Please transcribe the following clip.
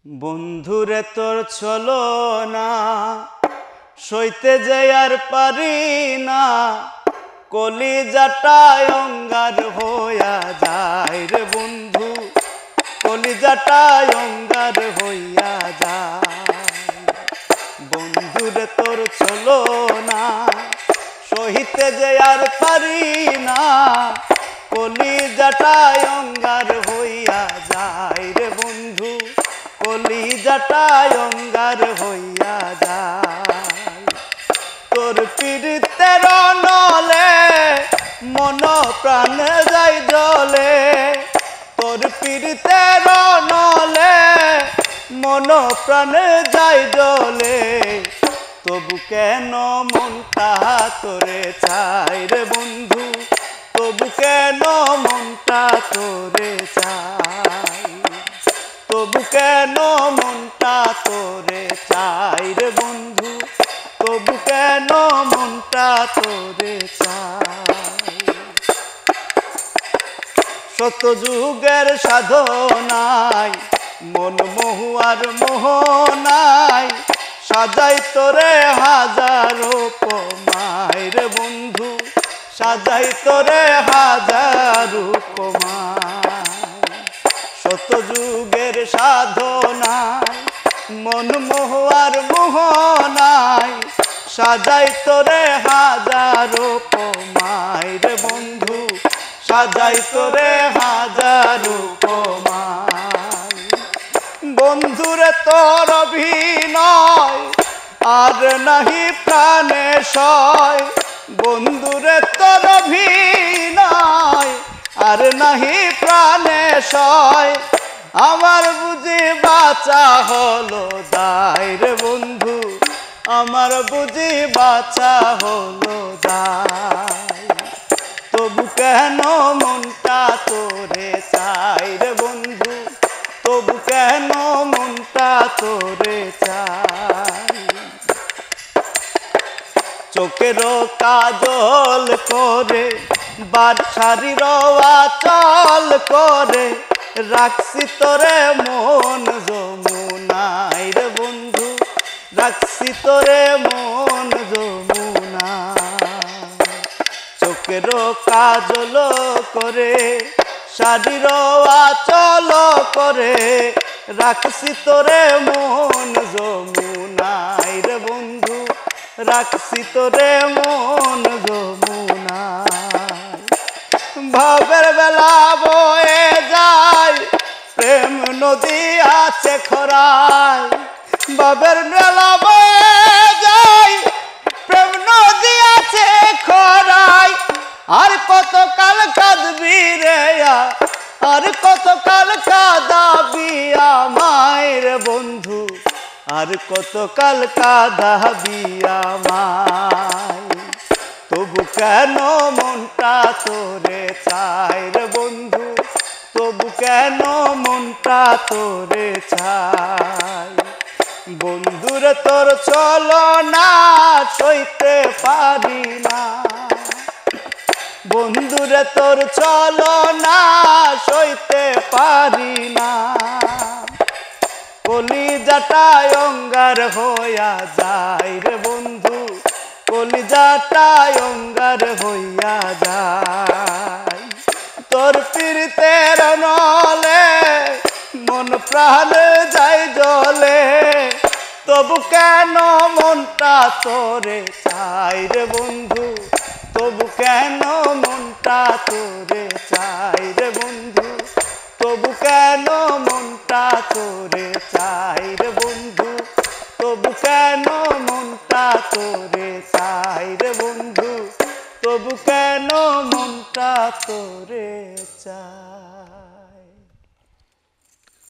বন্ধুরে তোর চলো না সইতে যে আর পারি না, কলিজাটায় অঙ্গার হইয়া যায় রে বন্ধু, কলিজাটায় অঙ্গার হইয়া যায়। বন্ধুরে তোর চলো না সইতে যে আর পারি না, কলিজাটায় অঙ্গার হইয়া যায় রে বন্ধু, কলিজাটায় অঙ্গার হইয়া যায়। তোর পীড়িতের নলে মন প্রাণ যাই জলে, তোর পীড়িতের নলে মন প্রাণ যাই জলে, তবু কেন মনটা তোরে চাই রে বন্ধু, তবু কেন মনটা তোরে চাই, তবু কেন মনটা তোরে চাই রে বন্ধু, তবু কেন মনটা তোরে চাই। শত যুগের সাধনায় মন মহুয়ার মোহনায়, সাজাই তোরে হাজারো উপমায় রে বন্ধু, সাজাই তোরে হাজারো উপমায়। শত যুগের সাধনায় মন মহুয়ার মোহনায়, সাজাই তোরে হাজারো উপমায় রে বন্ধু, সাজাই তোরে হাজারো উপমায়। বন্ধুরে তোর অভিনয় আর নাহি প্রাণে সয়, বন্ধুরে তোর অভিনয় আর নাহি প্রাণে সয়, আমার বুঝি বাঁচা হলো দায় রে বন্ধু, আমার বুঝি বাঁচা হলো দায়। তবু কেন মনটা তোরে চাই রে বন্ধু, তবু কেন মনটা তোরে চাই। চোখের কাজল করে বাদশারির আচল করে, রাখছি তোরে মন যমুনায় রে বন্ধু, রাখছি তোরে মন যমুনায়। চোখের কাজল করে শাড়ির আচল করে, রাখছি তোরে মন যমুনায় রে বন্ধু, রাখছি তোরে মন যমুনায়। ভাবের বেলা বয়ে যায় প্রেম নদী আছে খরায়, ভাবের বেলা বয়ে যায় প্রেম নদী আছে খরায়, আর কতকাল কাঁদবি রে আর কতকাল কাঁদাবি আমায় রে বন্ধু, আর কতকাল কাঁদাবি আমায়। তবু কেন মনটা তোরে চাই রে বন্ধু, তবু কেন মনটা তোরে চাই। বন্ধুরে তোর চলো না সইতে পারি না, বন্ধুরে তোর চলো না সইতে পারি না, কলিজাটায় অঙ্গার হইয়া যায় রে বন্ধু, কলিজাটায় অঙ্গার হইয়া যায়। তোর পীড়িতের নলে মন প্রাণ যাই জলে, তবু কেন মনটা তোরে চাই রে বন্ধু, তবু কেন মনটা তোরে চাই রে বন্ধু, তবু কেন মনটা তোরে চাই রে বন্ধু, তবু কেন মনটা তোরে চাই রে বন্ধু, তবু কেন মনটা তোরে চাই।